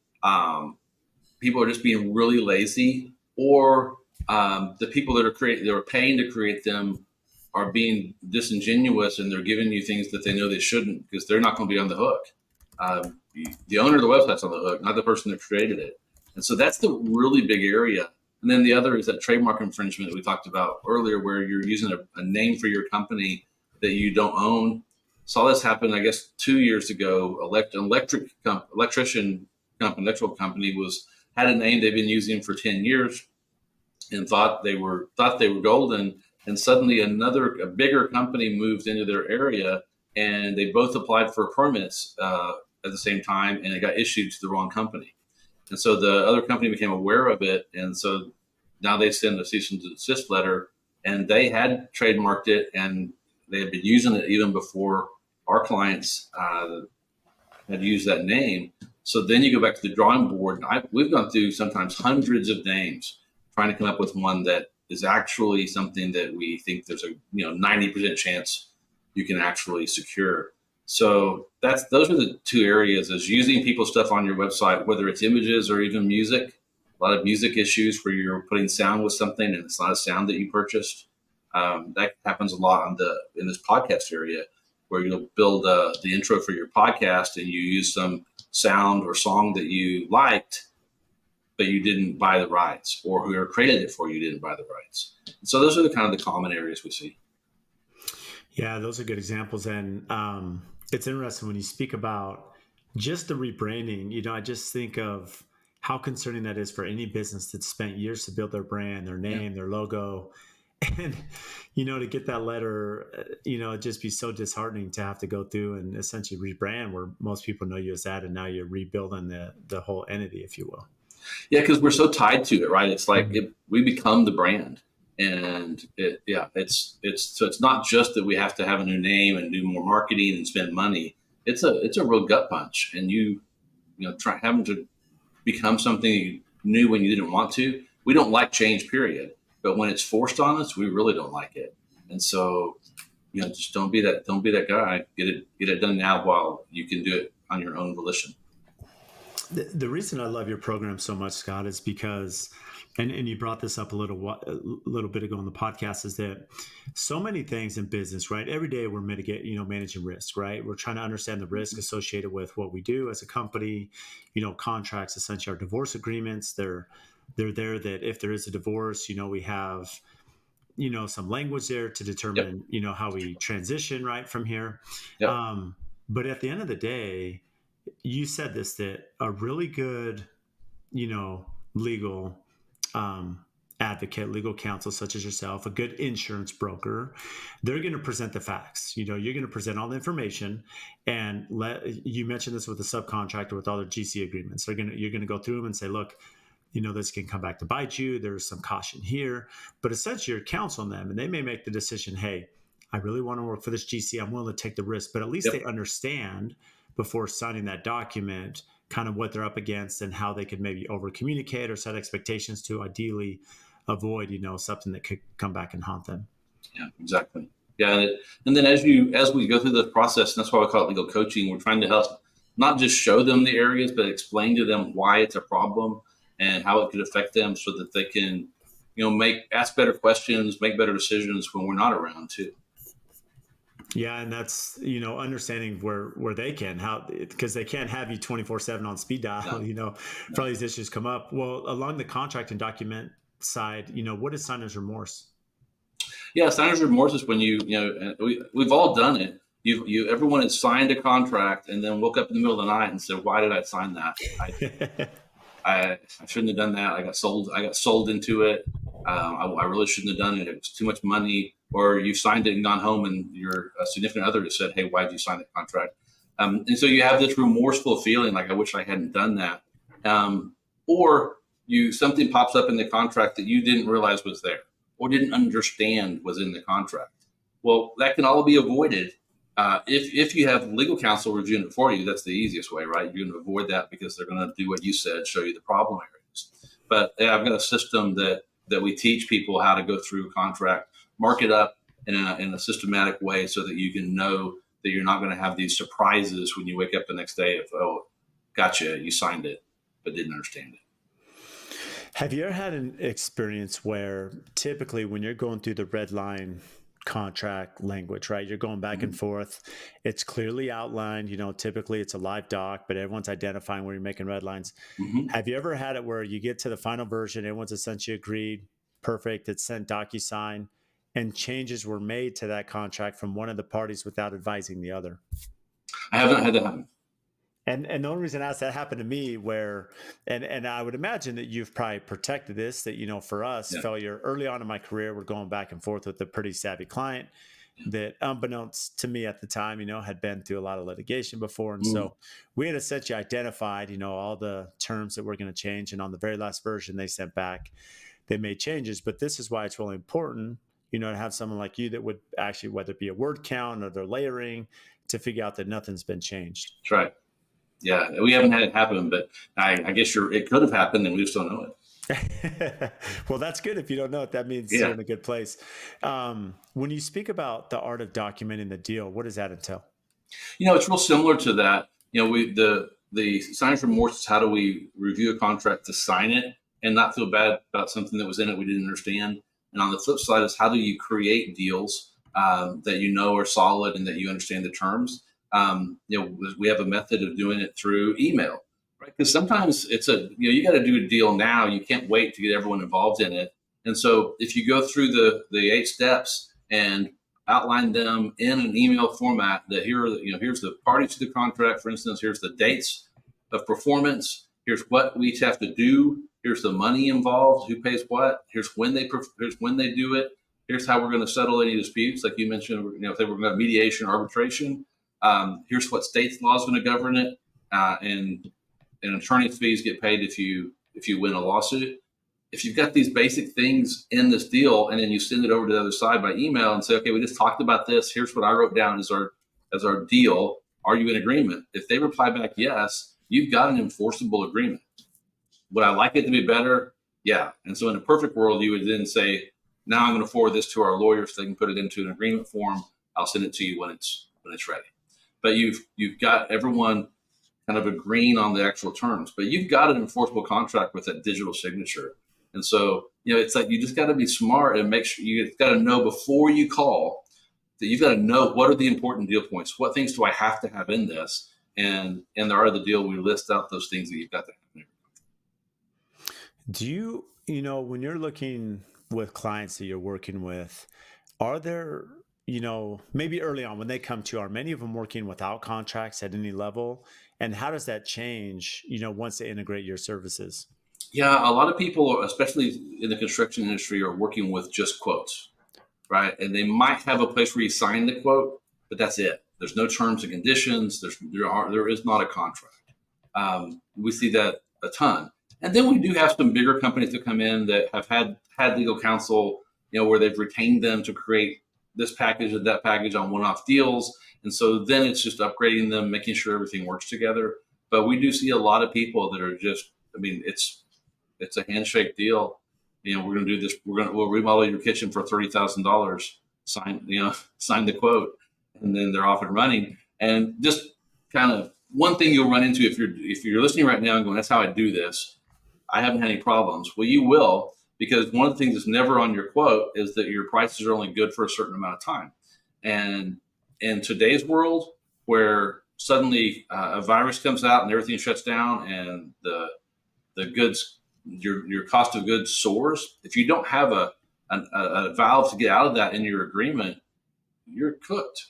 People are just being really lazy, or the people that are paying to create them are being disingenuous, and they're giving you things that they know they shouldn't, because they're not going to be on the hook. The owner of the website's on the hook, not the person that created it. And so that's the really big area. And then the other is that trademark infringement that we talked about earlier, where you're using a name for your company that you don't own. Saw this happen, I guess, 2 years ago. Electrical company had a name they've been using for 10 years and thought they were golden. And suddenly a bigger company moved into their area, and they both applied for permits at the same time, and it got issued to the wrong company. And so the other company became aware of it, and so now they send a cease and desist letter, and they had trademarked it, and they had been using it even before our clients had used that name. So then you go back to the drawing board. We've gone through sometimes hundreds of names trying to come up with one that is actually something that we think there's a 90% chance you can actually secure. So those are the two areas: is using people's stuff on your website, whether it's images or even music. A lot of music issues where you're putting sound with something and it's not a sound that you purchased. That happens a lot in this podcast area, where you'll build the intro for your podcast and you use some sound or song that you liked, but you didn't buy the rights, or whoever created it for you didn't buy the rights. So those are the kind of the common areas we see. Yeah, those are good examples. And it's interesting when you speak about just the rebranding. I just think of how concerning that is for any business that's spent years to build their brand, their name, their logo. And, to get that letter, it'd just be so disheartening to have to go through and essentially rebrand where most people know you as that. And now you're rebuilding the whole entity, if you will. Yeah, because we're so tied to it, right? It's like we become the brand. And it's not just that we have to have a new name and do more marketing and spend money. It's a real gut punch, and having to become something new when you didn't want to. We don't like change, period. But when it's forced on us, we really don't like it. And so, just don't be that guy. Get it done now while you can do it on your own volition. The reason I love your program so much, Scott, is because, and you brought this up a little bit ago on the podcast, is that so many things in business, right? Every day we're managing risk, right? We're trying to understand the risk associated with what we do as a company. Contracts, essentially our divorce agreements. They're there that if there is a divorce, we have some language there to determine how we transition right from here. Yep. But at the end of the day, you said this, that a really good, legal advocate, legal counsel, such as yourself, a good insurance broker, they're going to present the facts. You're going to present all the information, and you mentioned this with the subcontractor with all their GC agreements. You're going to go through them and say, look, this can come back to bite you. There's some caution here, but essentially you're counseling them, and they may make the decision, hey, I really want to work for this GC. I'm willing to take the risk, but at least they understand before signing that document kind of what they're up against and how they could maybe over communicate or set expectations to ideally avoid, something that could come back and haunt them. Yeah, exactly. Yeah. And then as we go through the process, and that's why we call it legal coaching, we're trying to help not just show them the areas, but explain to them why it's a problem and how it could affect them, so that they can, ask better questions, make better decisions when we're not around too. Yeah, and that's understanding where they can, because they can't have you 24/7 on speed dial. No. For all these issues come up. Well, along the contract and document side, what is signer's remorse? Yeah, signer's remorse is when we've all done it. Everyone has signed a contract and then woke up in the middle of the night and said, "Why did I sign that? I shouldn't have done that. I got sold into it. I really shouldn't have done it. It was too much money." Or you signed it and gone home, and your significant other has said, "Hey, why did you sign that contract?" And so you have this remorseful feeling, like, I wish I hadn't done that. Or something pops up in the contract that you didn't realize was there, or didn't understand was in the contract. Well, that can all be avoided if you have legal counsel reviewing it for you. That's the easiest way, right? You're going to avoid that because they're going to do what you said, show you the problem areas. But I've got a system that we teach people how to go through a contract, mark it up in a systematic way, so that you can know that you're not going to have these surprises when you wake up the next day of, oh, gotcha, you signed it, but didn't understand it. Have you ever had an experience where typically when you're going through the red line contract language, right? You're going back and Mhm. forth. It's clearly outlined, typically it's a live doc, but everyone's identifying where you're making red lines. Mhm. Have you ever had it where you get to the final version, everyone's essentially agreed, perfect, it's sent DocuSign, and changes were made to that contract from one of the parties without advising the other? I haven't had that happen. And the only reason I asked, that happened to me where, and I would imagine that you've probably protected this, that, for us, Yeah. failure early on in my career, we're going back and forth with a pretty savvy client that, unbeknownst to me at the time, had been through a lot of litigation before. And Mm. so we had essentially identified, all the terms that we're going to change. And on the very last version they sent back, they made changes. But this is why it's really important, to have someone like you that would actually, whether it be a word count or their layering, to figure out that nothing's been changed. That's right. Yeah, we haven't had it happen, but I guess it could have happened, and we just don't know it. Well, that's good. If you don't know it, that means you're Yeah. in a good place. When you speak about the art of documenting the deal, what does that entail? It's real similar to that. The signs remorse is how do we review a contract to sign it and not feel bad about something that was in it we didn't understand. And on the flip side is how do you create deals that are solid and that you understand the terms. We have a method of doing it through email, right? Because sometimes you got to do a deal now. You can't wait to get everyone involved in it. And so if you go through the 8 steps and outline them in an email format, that here's the parties to the contract, for instance, here's the dates of performance, here's what we each have to do, here's the money involved, who pays what, here's when they do it, here's how we're going to settle any disputes, like you mentioned, if they were going to mediation or arbitration, here's what state's law is going to govern it, and attorney's fees get paid if you win a lawsuit. If you've got these basic things in this deal and then you send it over to the other side by email and say, okay, we just talked about this. Here's what I wrote down as our deal. Are you in agreement? If they reply back yes, you've got an enforceable agreement. Would I like it to be better? Yeah. And so in a perfect world, you would then say, now I'm going to forward this to our lawyers so they can put it into an agreement form. I'll send it to you when it's ready. But you've got everyone kind of agreeing on the actual terms, but you've got an enforceable contract with that digital signature. And so, it's like you just got to be smart and make sure you got to know before you call that you've got to know what are the important deal points. What things do I have to have in this? And in the art of the deal, we list out those things that you've got to have. Do you, when you're looking with clients that you're working with, are there, maybe early on when they come to you, are many of them working without contracts at any level? And how does that change, once they integrate your services? Yeah, a lot of people, especially in the construction industry, are working with just quotes, right? And they might have a place where you sign the quote, but that's it. There's no terms and conditions. There is not a contract. We see that a ton. And then we do have some bigger companies that come in that have had legal counsel, where they've retained them to create this package or that package on one-off deals. And so then it's just upgrading them, making sure everything works together. But we do see a lot of people that are just, it's a handshake deal. We're going to do this. We'll remodel your kitchen for $30,000. Sign the quote, and then they're off and running. And just kind of one thing you'll run into if you're listening right now and going, "That's how I do this." I haven't had any problems. Well, you will, because one of the things that's never on your quote is that your prices are only good for a certain amount of time. And in today's world, where suddenly a virus comes out and everything shuts down, and the goods, your cost of goods soars. If you don't have a valve to get out of that in your agreement, you're cooked.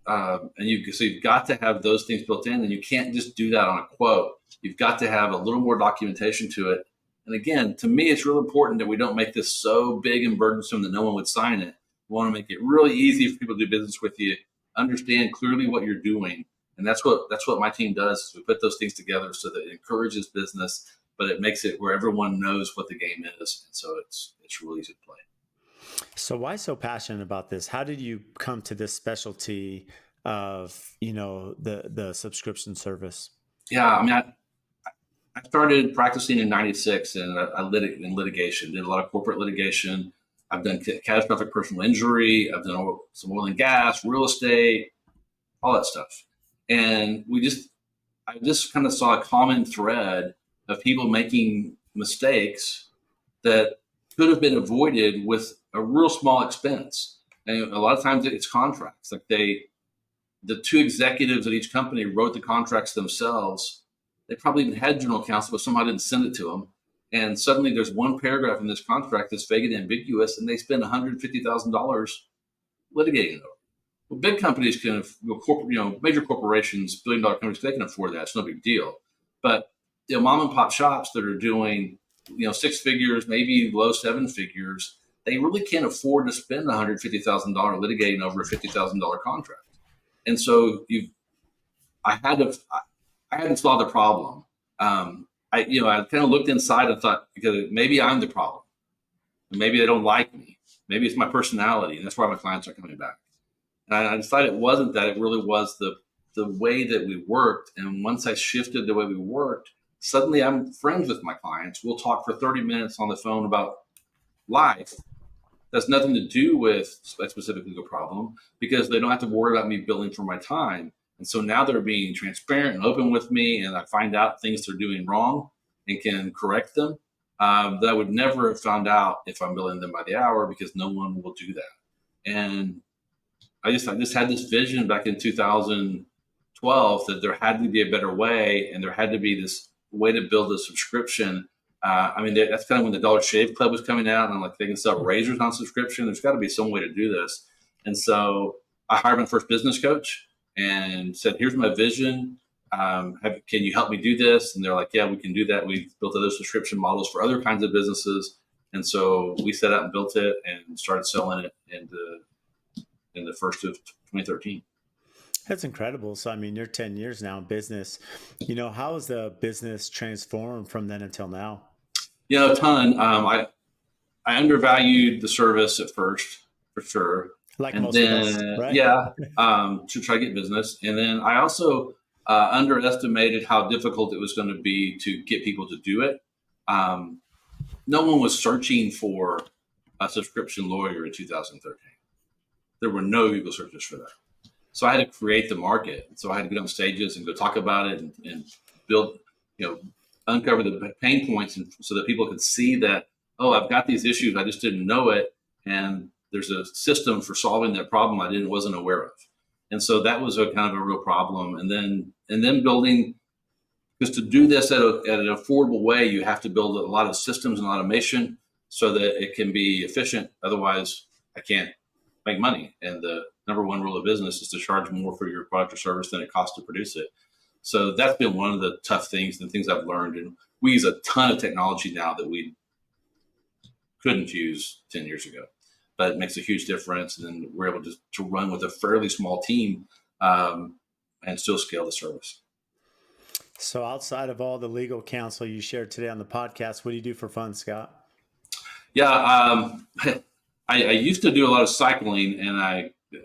So you've got to have those things built in, and you can't just do that on a quote. You've got to have a little more documentation to it. And again, to me, it's real important that we don't make this so big and burdensome that no one would sign it. We want to make it really easy for people to do business with you. Understand clearly what you're doing, and that's what my team does. Is we put those things together so that it encourages business, but it makes it where everyone knows what the game is, and so it's really easy to play. So why so passionate about this? How did you come to this specialty of, the subscription service? Yeah, I started practicing in '96, and in litigation. Did a lot of corporate litigation. I've done catastrophic personal injury. I've done some oil and gas, real estate, all that stuff. And I just kind of saw a common thread of people making mistakes that could have been avoided with a real small expense. And a lot of times it's contracts. Like the two executives at each company wrote the contracts themselves. They probably even had general counsel, but somehow didn't send it to them. And suddenly there's one paragraph in this contract that's vague and ambiguous, and they spend $150,000 litigating it over. Well, big companies can, major corporations, billion-dollar companies, they can afford that. It's no big deal. But mom and pop shops that are doing, six figures, maybe low seven figures, they really can't afford to spend $150,000 litigating over a $50,000 contract. And so I had to solve the problem. I kind of looked inside and thought, because maybe I'm the problem. Maybe they don't like me. Maybe it's my personality, and that's why my clients are coming back. And I decided it wasn't that. It really was the way that we worked. And once I shifted the way we worked, suddenly I'm friends with my clients. We'll talk for 30 minutes on the phone about life. That's nothing to do with a specific legal problem, because they don't have to worry about me billing for my time. And so now they're being transparent and open with me, and I find out things they're doing wrong and can correct them, that I would never have found out if I'm billing them by the hour, because no one will do that. And I just had this vision back in 2012 that there had to be a better way, and there had to be this way to build a subscription. That's kind of when the Dollar Shave Club was coming out, and I'm like, they can sell razors on subscription. There's got to be some way to do this. And so I hired my first business coach and said, here's my vision. Can you help me do this? And they're like, yeah, we can do that. We built other subscription models for other kinds of businesses. And so we set out and built it and started selling it in the first of 2013. That's incredible. So, you're 10 years now in business. How has the business transformed from then until now? A ton. I undervalued the service at first, for sure. Like And most of us, then, right? to try to get business. And then I also underestimated how difficult it was going to be to get people to do it. No one was searching for a subscription lawyer in 2013. There were no Google searches for that. So I had to create the market. So I had to get on stages and go talk about it and build, uncover the pain points, and so that people could see that, oh, I've got these issues, I just didn't know it, and there's a system for solving that problem I wasn't aware of. And so that was a kind of a real problem. And then building, because to do this at an affordable way, you have to build a lot of systems and automation so that it can be efficient. Otherwise, I can't make money. And the number one rule of business is to charge more for your product or service than it costs to produce it. So that's been one of the tough things and things I've learned. And we use a ton of technology now that we couldn't use 10 years ago, but it makes a huge difference. And then we're able to run with a fairly small team and still scale the service. So outside of all the legal counsel you shared today on the podcast, what do you do for fun, Scott? Yeah, I used to do a lot of cycling, and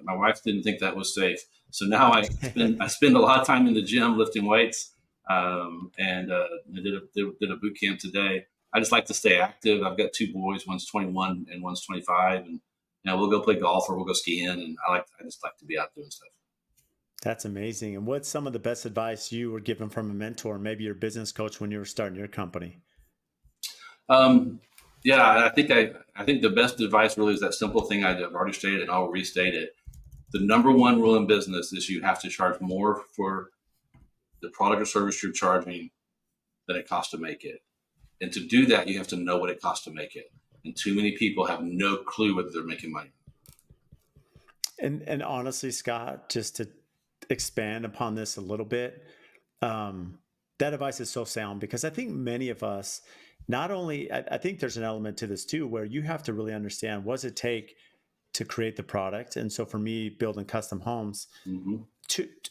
my wife didn't think that was safe. So now I spend a lot of time in the gym lifting weights, and I did a boot camp today. I just like to stay active. I've got two boys, one's 21 and one's 25, and we'll go play golf or we'll go skiing, and I just like to be out doing stuff. That's amazing. And what's some of the best advice you were given from a mentor, maybe your business coach, when you were starting your company? I think the best advice really is that simple thing I've already stated, and I'll restate it. The number one rule in business is you have to charge more for the product or service you're charging than it costs to make it. And to do that, you have to know what it costs to make it. And too many people have no clue whether they're making money. And honestly, Scott, just to expand upon this a little bit, that advice is so sound, because I think many of us, not only, I think there's an element to this too, where you have to really understand, what does it take to create the product? And so for me, building custom homes, Mm-hmm.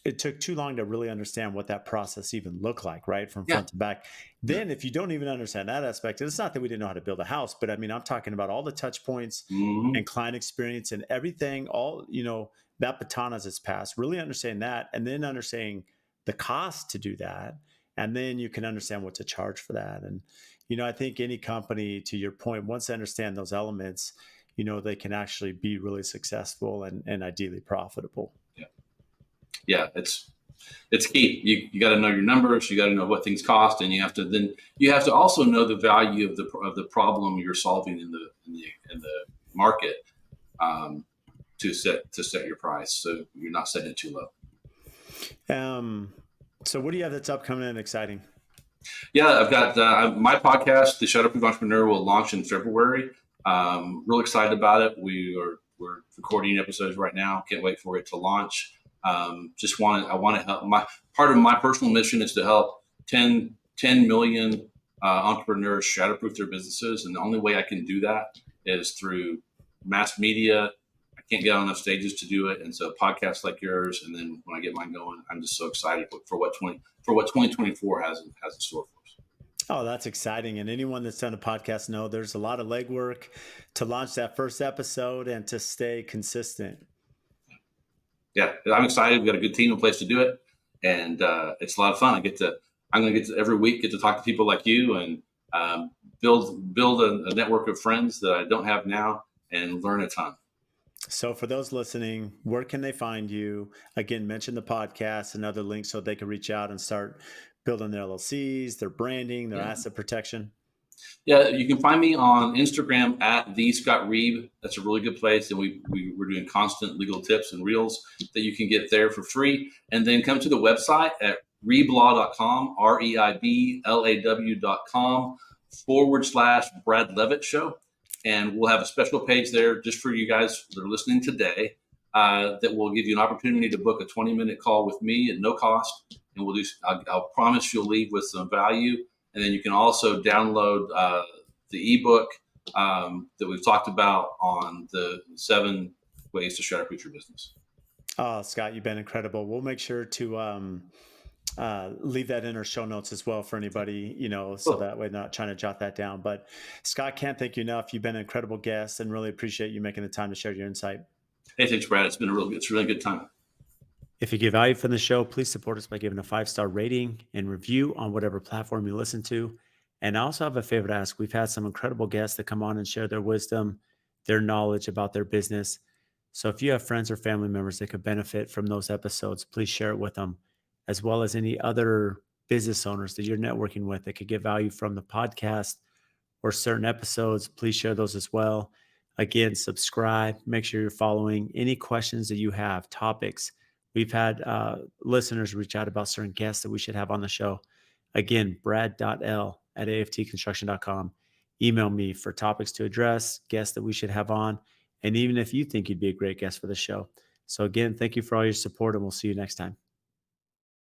it took too long to really understand what that process even looked like, right? From front to back. Then if you don't even understand that aspect, it's not that we didn't know how to build a house, but I'm talking about all the touch points and client experience and everything, all, that baton as it's passed, really understanding that, and then understanding the cost to do that. And then you can understand what to charge for that. And, I think any company, to your point, once they understand those elements, they can actually be really successful and ideally profitable. Yeah. It's It's key. You got to know your numbers. You got to know what things cost, and you have to also know the value of the problem you're solving in the market, um, to set your price, so you're not setting it too low. So what do you have that's upcoming and exciting? Yeah, I've got my podcast, The Shatterproof Entrepreneur, will launch in February. Real excited about it. We're recording episodes right now. Can't wait for it to launch. I want to help. My part of my personal mission is to help 10 million entrepreneurs shatterproof their businesses, and the only way I can do that is through mass media. I can't get on enough stages to do it, and so podcasts like yours, and then when I get mine going, I'm just so excited for what 2024 has in store for us. Oh, that's exciting. And anyone that's done a podcast know there's a lot of legwork to launch that first episode and to stay consistent. Yeah, I'm excited. We got a good team in place to do it, and it's a lot of fun. I'm going to get to every week get to talk to people like you, and build a network of friends that I don't have now, and learn a ton. So for those listening, where can they find you? Again, mention the podcast and other links so they can reach out and start building their LLCs, their branding, their asset protection. Yeah, you can find me on Instagram at the Scott Reib. That's a really good place, and we're doing constant legal tips and reels that you can get there for free. And then come to the website at reiblaw.com, REIBLAW.com/Brad Leavitt Show, and we'll have a special page there just for you guys that are listening today, that will give you an opportunity to book a 20-minute call with me at no cost, and we'll do. I'll promise you'll leave with some value. And then you can also download the ebook that we've talked about on the 7 ways to shatterproof your business. Oh, Scott, you've been incredible. We'll make sure to leave that in our show notes as well for anybody, so that way they're not trying to jot that down. But Scott, can't thank you enough. You've been an incredible guest, and really appreciate you making the time to share your insight. Hey, thanks, Brad. It's a really good time. If you get value from the show, please support us by giving a 5-star rating and review on whatever platform you listen to. And I also have a favor to ask. We've had some incredible guests that come on and share their wisdom, their knowledge about their business. So if you have friends or family members that could benefit from those episodes, please share it with them, as well as any other business owners that you're networking with that could get value from the podcast or certain episodes. Please share those as well. Again, subscribe, make sure you're following. Any questions that you have, topics. We've had listeners reach out about certain guests that we should have on the show. Again, brad.l@aftconstruction.com. Email me for topics to address, guests that we should have on, and even if you think you'd be a great guest for the show. So again, thank you for all your support, and we'll see you next time.